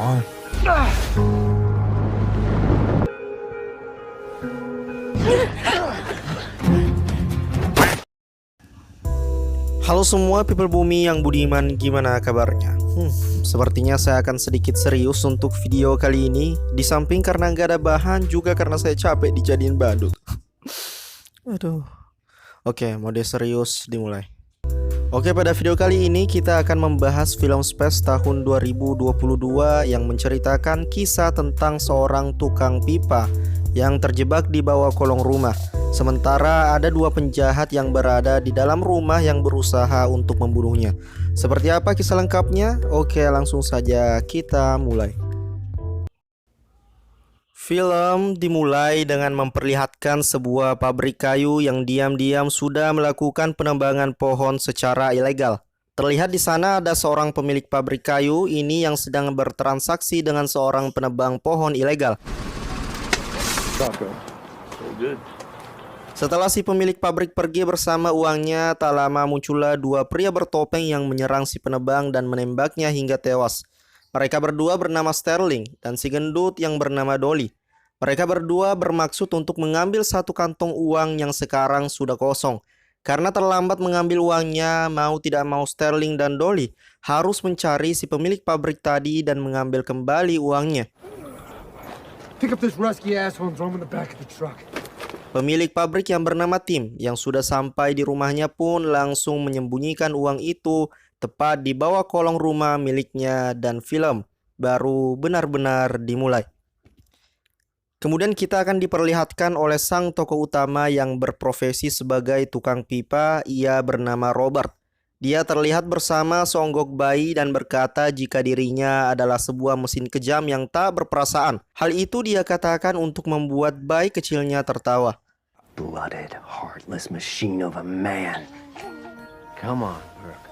on. Halo semua people bumi yang budiman, gimana kabarnya? Sepertinya saya akan sedikit serius untuk video kali ini. Di samping karena nggak ada bahan, juga karena saya capek dijadiin badut. Aduh. Oke, mode serius dimulai. Oke, pada video kali ini kita akan membahas film Space tahun 2022 yang menceritakan kisah tentang seorang tukang pipa yang terjebak di bawah kolong rumah. Sementara ada dua penjahat yang berada di dalam rumah yang berusaha untuk membunuhnya. Seperti apa kisah lengkapnya? Oke, langsung saja kita mulai. Film dimulai dengan memperlihatkan sebuah pabrik kayu yang diam-diam sudah melakukan penebangan pohon secara ilegal. Terlihat di sana ada seorang pemilik pabrik kayu ini yang sedang bertransaksi dengan seorang penebang pohon ilegal. Setelah si pemilik pabrik pergi bersama uangnya, tak lama muncullah dua pria bertopeng yang menyerang si penebang dan menembaknya hingga tewas. Mereka berdua bernama Sterling dan si gendut yang bernama Dolly. Mereka berdua bermaksud untuk mengambil satu kantong uang yang sekarang sudah kosong. Karena terlambat mengambil uangnya, mau tidak mau Sterling dan Dolly harus mencari si pemilik pabrik tadi dan mengambil kembali uangnya. Pick up this rusty asshole and throw him in the back of the truck. Pemilik pabrik yang bernama Tim yang sudah sampai di rumahnya pun langsung menyembunyikan uang itu tepat di bawah kolong rumah miliknya dan film baru benar-benar dimulai. Kemudian kita akan diperlihatkan oleh sang tokoh utama yang berprofesi sebagai tukang pipa, ia bernama Robert. Dia terlihat bersama seonggok bayi dan berkata jika dirinya adalah sebuah mesin kejam yang tak berperasaan. Hal itu dia katakan untuk membuat bayi kecilnya tertawa. Blooded, heartless machine of a man. Come on, Brooke.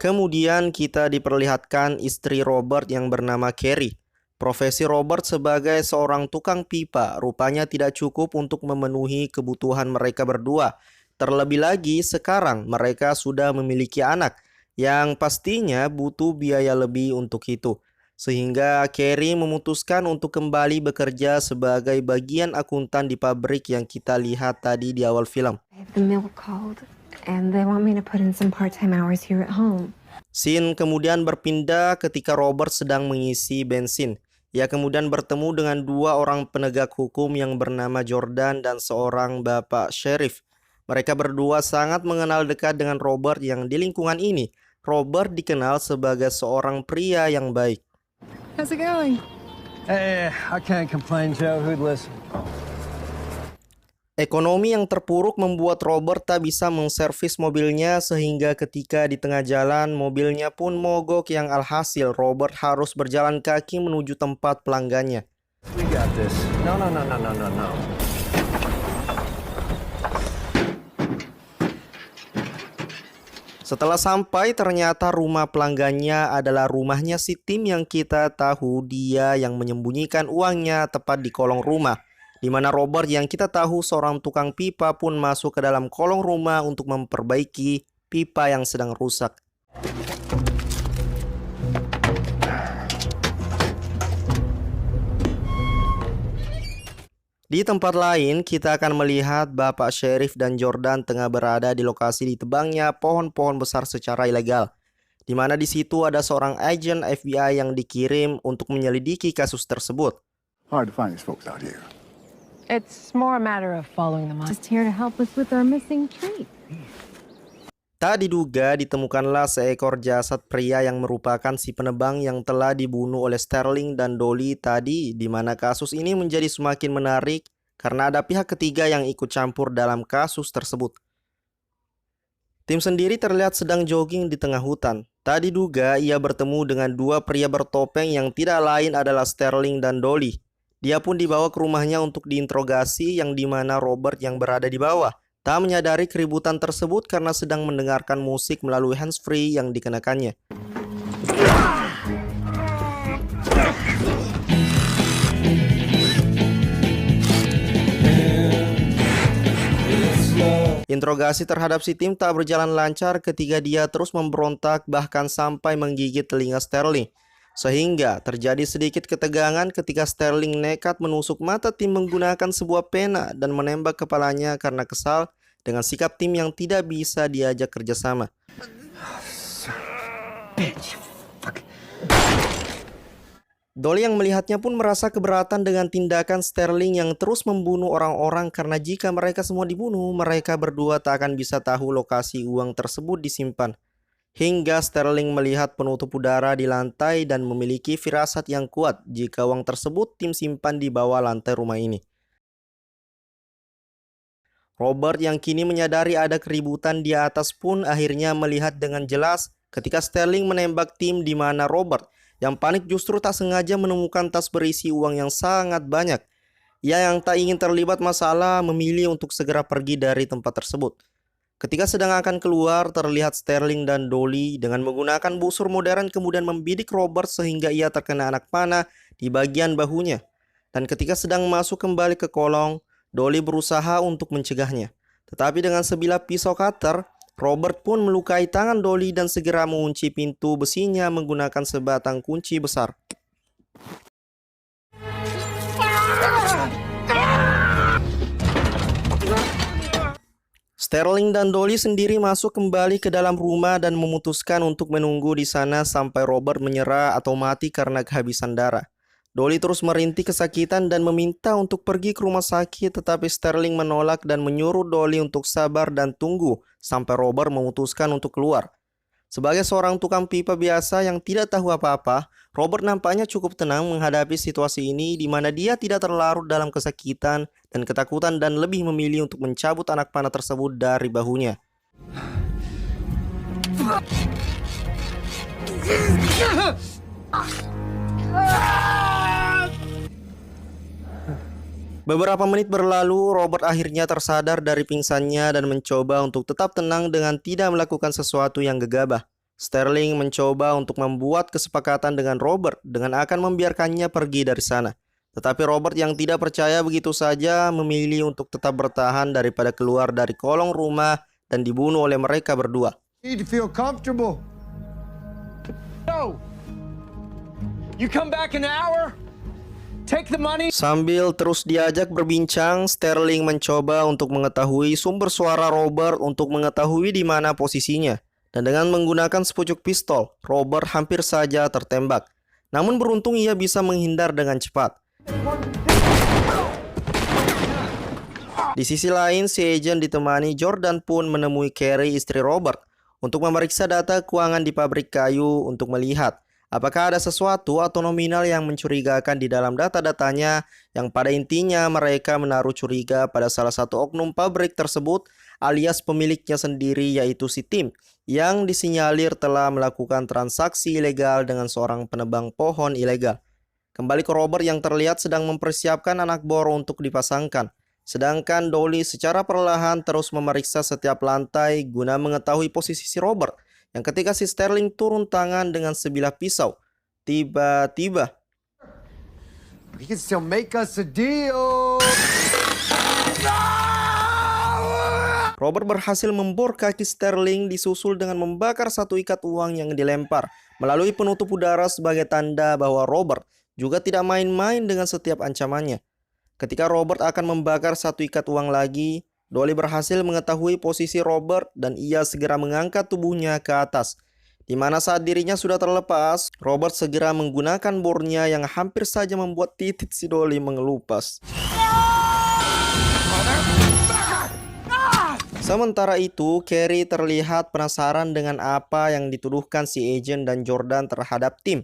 Kemudian kita diperlihatkan istri Robert yang bernama Carrie. Profesi Robert sebagai seorang tukang pipa rupanya tidak cukup untuk memenuhi kebutuhan mereka berdua. Terlebih lagi sekarang mereka sudah memiliki anak yang pastinya butuh biaya lebih untuk itu. Sehingga Carrie memutuskan untuk kembali bekerja sebagai bagian akuntan di pabrik yang kita lihat tadi di awal film. The milk called and they want me to put in some part-time hours here at home. Scene kemudian berpindah ketika Robert sedang mengisi bensin. Ia kemudian bertemu dengan dua orang penegak hukum yang bernama Jordan dan seorang bapak sheriff. Mereka berdua sangat mengenal dekat dengan Robert yang di lingkungan ini. Robert dikenal sebagai seorang pria yang baik. How's it going? Hey, I can't complain, Joe. Who'd listen? Ekonomi yang terpuruk membuat Robert tak bisa menservis mobilnya sehingga ketika di tengah jalan mobilnya pun mogok yang alhasil Robert harus berjalan kaki menuju tempat pelanggannya. We got this. No. Setelah sampai ternyata rumah pelanggannya adalah rumahnya si Tim yang kita tahu dia yang menyembunyikan uangnya tepat di kolong rumah. Di mana Robert yang kita tahu seorang tukang pipa pun masuk ke dalam kolong rumah untuk memperbaiki pipa yang sedang rusak. Di tempat lain, kita akan melihat Bapak Sheriff dan Jordan tengah berada di lokasi ditebangnya pohon-pohon besar secara ilegal. Di mana di situ ada seorang agen FBI yang dikirim untuk menyelidiki kasus tersebut. Hard to find these folks out here. It's more a matter of following them. Just here to help us with our missing tree. Tak diduga ditemukanlah seekor jasad pria yang merupakan si penebang yang telah dibunuh oleh Sterling dan Dolly tadi, di mana kasus ini menjadi semakin menarik karena ada pihak ketiga yang ikut campur dalam kasus tersebut. Tim sendiri terlihat sedang jogging di tengah hutan. Tak diduga ia bertemu dengan dua pria bertopeng yang tidak lain adalah Sterling dan Dolly. Dia pun dibawa ke rumahnya untuk diinterogasi yang dimana Robert yang berada di bawah tak menyadari keributan tersebut karena sedang mendengarkan musik melalui handsfree yang dikenakannya. Interogasi terhadap si Tim tak berjalan lancar ketika dia terus memberontak bahkan sampai menggigit telinga Sterling. Sehingga terjadi sedikit ketegangan ketika Sterling nekat menusuk mata Tim menggunakan sebuah pena dan menembak kepalanya karena kesal dengan sikap Tim yang tidak bisa diajak kerjasama. Bitch. Dolly yang melihatnya pun merasa keberatan dengan tindakan Sterling yang terus membunuh orang-orang karena jika mereka semua dibunuh, mereka berdua tak akan bisa tahu lokasi uang tersebut disimpan. Hingga Sterling melihat penutup udara di lantai dan memiliki firasat yang kuat jika uang tersebut Tim simpan di bawah lantai rumah ini. Robert yang kini menyadari ada keributan di atas pun akhirnya melihat dengan jelas ketika Sterling menembak Tim di mana Robert yang panik justru tak sengaja menemukan tas berisi uang yang sangat banyak. Ia yang tak ingin terlibat masalah memilih untuk segera pergi dari tempat tersebut. Ketika sedang akan keluar, terlihat Sterling dan Dolly dengan menggunakan busur modern kemudian membidik Robert sehingga ia terkena anak panah di bagian bahunya. Dan ketika sedang masuk kembali ke kolong, Dolly berusaha untuk mencegahnya. Tetapi dengan sebilah pisau cutter, Robert pun melukai tangan Dolly dan segera mengunci pintu besinya menggunakan sebatang kunci besar. Sterling dan Dolly sendiri masuk kembali ke dalam rumah dan memutuskan untuk menunggu di sana sampai Robert menyerah atau mati karena kehabisan darah. Dolly terus merintih kesakitan dan meminta untuk pergi ke rumah sakit, tetapi Sterling menolak dan menyuruh Dolly untuk sabar dan tunggu sampai Robert memutuskan untuk keluar. Sebagai seorang tukang pipa biasa yang tidak tahu apa-apa, Robert nampaknya cukup tenang menghadapi situasi ini di mana dia tidak terlarut dalam kesakitan dan ketakutan dan lebih memilih untuk mencabut anak panah tersebut dari bahunya. Beberapa menit berlalu, Robert akhirnya tersadar dari pingsannya dan mencoba untuk tetap tenang dengan tidak melakukan sesuatu yang gegabah. Sterling mencoba untuk membuat kesepakatan dengan Robert dengan akan membiarkannya pergi dari sana. Tetapi Robert yang tidak percaya begitu saja memilih untuk tetap bertahan daripada keluar dari kolong rumah dan dibunuh oleh mereka berdua. You need to feel comfortable. No! You come back in an hour? Take the money. Sambil terus diajak berbincang, Sterling mencoba untuk mengetahui sumber suara Robert untuk mengetahui di mana posisinya. Dan dengan menggunakan sepucuk pistol, Robert hampir saja tertembak. Namun beruntung ia bisa menghindar dengan cepat. Di sisi lain, si agent ditemani Jordan pun menemui Carrie, istri Robert, untuk memeriksa data keuangan di pabrik kayu untuk melihat apakah ada sesuatu atau nominal yang mencurigakan di dalam data-datanya yang pada intinya mereka menaruh curiga pada salah satu oknum pabrik tersebut alias pemiliknya sendiri yaitu si Tim yang disinyalir telah melakukan transaksi ilegal dengan seorang penebang pohon ilegal. Kembali ke Robert yang terlihat sedang mempersiapkan anak bor untuk dipasangkan. Sedangkan Dolly secara perlahan terus memeriksa setiap lantai guna mengetahui posisi si Robert. Yang ketika si Sterling turun tangan dengan sebilah pisau, tiba-tiba He can still make us a deal. Robert berhasil membor kaki Sterling disusul dengan membakar satu ikat uang yang dilempar melalui penutup udara sebagai tanda bahwa Robert juga tidak main-main dengan setiap ancamannya. Ketika Robert akan membakar satu ikat uang lagi, Dolly berhasil mengetahui posisi Robert dan ia segera mengangkat tubuhnya ke atas. Di mana saat dirinya sudah terlepas, Robert segera menggunakan bornya yang hampir saja membuat titik si Dolly mengelupas. Sementara itu, Carrie terlihat penasaran dengan apa yang dituduhkan si agent dan Jordan terhadap Tim.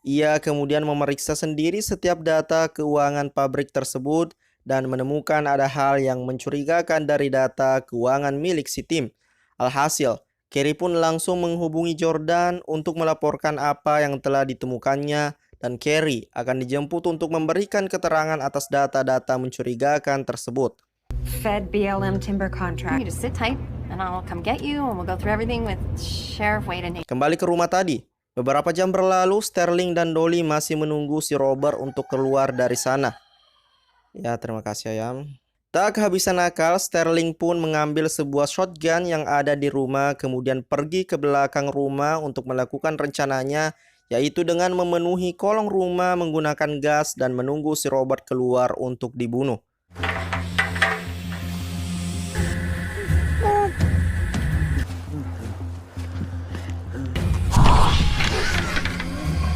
Ia kemudian memeriksa sendiri setiap data keuangan pabrik tersebut dan menemukan ada hal yang mencurigakan dari data keuangan milik si Tim. Alhasil, Carrie pun langsung menghubungi Jordan untuk melaporkan apa yang telah ditemukannya dan Carrie akan dijemput untuk memberikan keterangan atas data-data mencurigakan tersebut. Fed BLM timber contract. You just sit tight and I'll come get you and we'll go through everything with Sheriff Wade and Kembali ke rumah tadi. Beberapa jam berlalu, Sterling dan Dolly masih menunggu si Robert untuk keluar dari sana. Ya, terima kasih Ayam. Tak kehabisan akal, Sterling pun mengambil sebuah shotgun yang ada di rumah kemudian pergi ke belakang rumah untuk melakukan rencananya yaitu dengan memenuhi kolong rumah menggunakan gas dan menunggu si Robert keluar untuk dibunuh.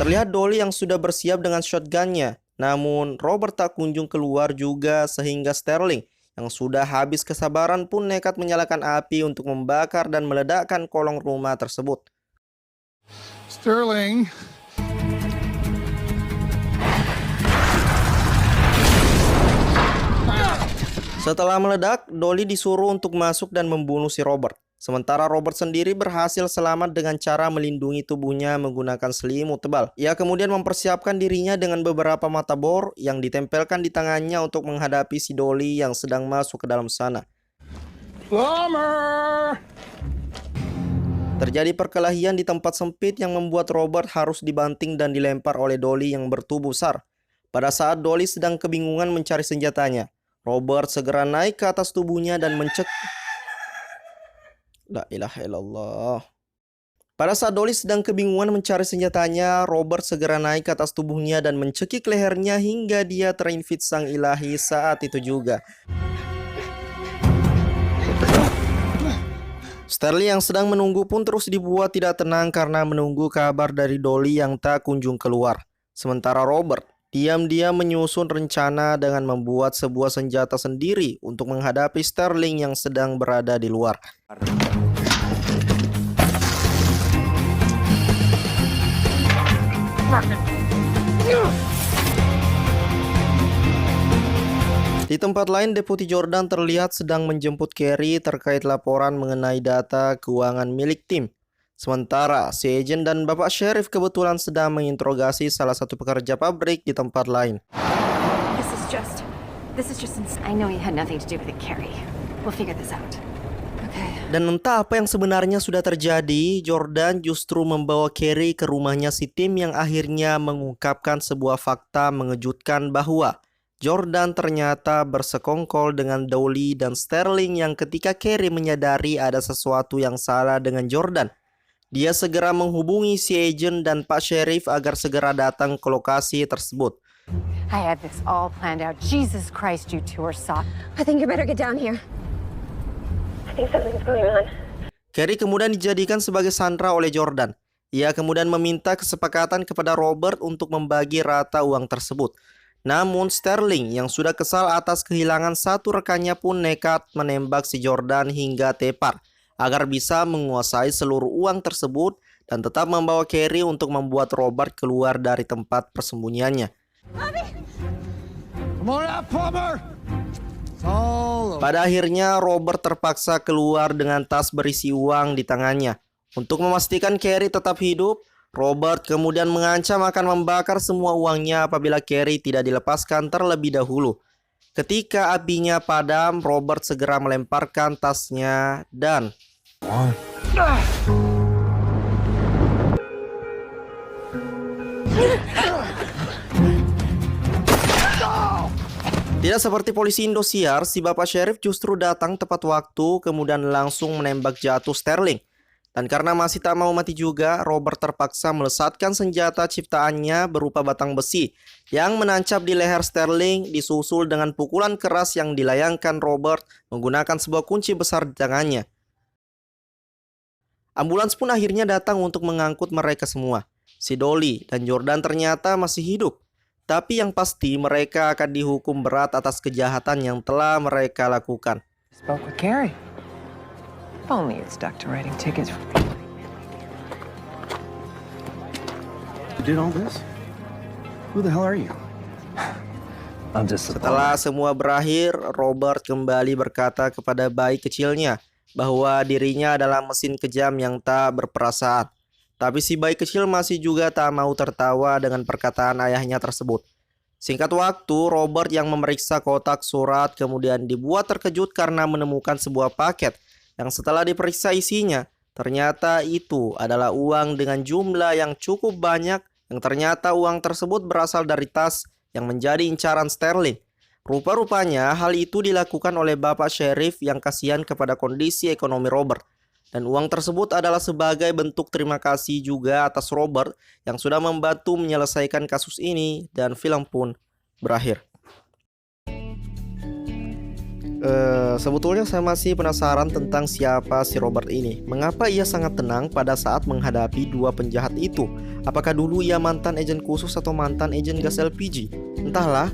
Terlihat Dolly yang sudah bersiap dengan shotgunnya, namun Robert tak kunjung keluar juga sehingga Sterling yang sudah habis kesabaran pun nekat menyalakan api untuk membakar dan meledakkan kolong rumah tersebut. Sterling. Setelah meledak, Dolly disuruh untuk masuk dan membunuh si Robert. Sementara Robert sendiri berhasil selamat dengan cara melindungi tubuhnya menggunakan selimut tebal. Ia kemudian mempersiapkan dirinya dengan beberapa mata bor yang ditempelkan di tangannya untuk menghadapi si Dolly yang sedang masuk ke dalam sana. Plumber! Terjadi perkelahian di tempat sempit yang membuat Robert harus dibanting dan dilempar oleh Dolly yang bertubuh besar. Pada saat Dolly sedang kebingungan mencari senjatanya, Robert segera naik ke atas tubuhnya dan La ilaha illallah. Pada saat Dolly sedang kebingungan mencari senjatanya, Robert segera naik ke atas tubuhnya dan mencekik lehernya hingga dia terinfit sang ilahi saat itu juga. Sterling yang sedang menunggu pun terus dibuat tidak tenang karena menunggu kabar dari Dolly yang tak kunjung keluar. Sementara Robert diam-diam menyusun rencana dengan membuat sebuah senjata sendiri untuk menghadapi Sterling yang sedang berada di luar. Di tempat lain, Deputi Jordan terlihat sedang menjemput Carrie terkait laporan mengenai data keuangan milik tim. Sementara, si agen dan Bapak Sheriff kebetulan sedang menginterogasi salah satu pekerja pabrik di tempat lain. This is just I know you had nothing to do with it, Carrie. We'll figure this out. Okay. Dan entah apa yang sebenarnya sudah terjadi, Jordan justru membawa Carrie ke rumahnya si Tim yang akhirnya mengungkapkan sebuah fakta mengejutkan bahwa Jordan ternyata bersekongkol dengan Dolly dan Sterling yang ketika Carrie menyadari ada sesuatu yang salah dengan Jordan, dia segera menghubungi si agent dan Pak Sheriff agar segera datang ke lokasi tersebut. I had this all planned out. Jesus Christ, you two are soft. I think you better get down here. I think something's going on. Carrie kemudian dijadikan sebagai sandera oleh Jordan. Ia kemudian meminta kesepakatan kepada Robert untuk membagi rata uang tersebut. Namun Sterling yang sudah kesal atas kehilangan satu rekannya pun nekat menembak si Jordan hingga tepar agar bisa menguasai seluruh uang tersebut dan tetap membawa Carrie untuk membuat Robert keluar dari tempat persembunyiannya. Come on out, plumber! It's all over. Pada akhirnya Robert terpaksa keluar dengan tas berisi uang di tangannya. Untuk memastikan Carrie tetap hidup, Robert kemudian mengancam akan membakar semua uangnya apabila Carrie tidak dilepaskan terlebih dahulu. Ketika apinya padam, Robert segera melemparkan tasnya dan tidak seperti polisi Indosiar, si Bapak Sheriff justru datang tepat waktu kemudian langsung menembak jatuh Sterling. Dan karena masih tak mau mati juga, Robert terpaksa melesatkan senjata ciptaannya berupa batang besi yang menancap di leher Sterling, disusul dengan pukulan keras yang dilayangkan Robert menggunakan sebuah kunci besar di tangannya. Ambulans pun akhirnya datang untuk mengangkut mereka semua. Si Dolly dan Jordan ternyata masih hidup. Tapi yang pasti mereka akan dihukum berat atas kejahatan yang telah mereka lakukan. Spoke with Carrie. If only you'd stuck to writing tickets. You did all this? Who the hell are you? I'm just a Setelah semua berakhir, Robert kembali berkata kepada bayi kecilnya bahwa dirinya adalah mesin kejam yang tak berperasaan. Tapi si bayi kecil masih juga tak mau tertawa dengan perkataan ayahnya tersebut. Singkat waktu, Robert yang memeriksa kotak surat kemudian dibuat terkejut karena menemukan sebuah paket yang setelah diperiksa isinya, ternyata itu adalah uang dengan jumlah yang cukup banyak yang ternyata uang tersebut berasal dari tas yang menjadi incaran Sterling. Rupa-rupanya hal itu dilakukan oleh Bapak Sheriff yang kasihan kepada kondisi ekonomi Robert. Dan uang tersebut adalah sebagai bentuk terima kasih juga atas Robert yang sudah membantu menyelesaikan kasus ini, dan film pun berakhir. Sebetulnya saya masih penasaran tentang siapa si Robert ini. Mengapa ia sangat tenang pada saat menghadapi dua penjahat itu? Apakah dulu ia mantan agen khusus atau mantan agen gas LPG? Entahlah.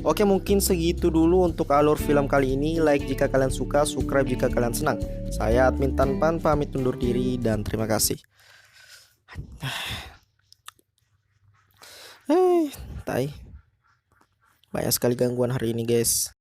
Oke, mungkin segitu dulu untuk alur film kali ini. Like jika kalian suka, subscribe jika kalian senang. Saya Admin Tanpan pamit undur diri dan terima kasih. Tai. Banyak sekali gangguan hari ini, guys.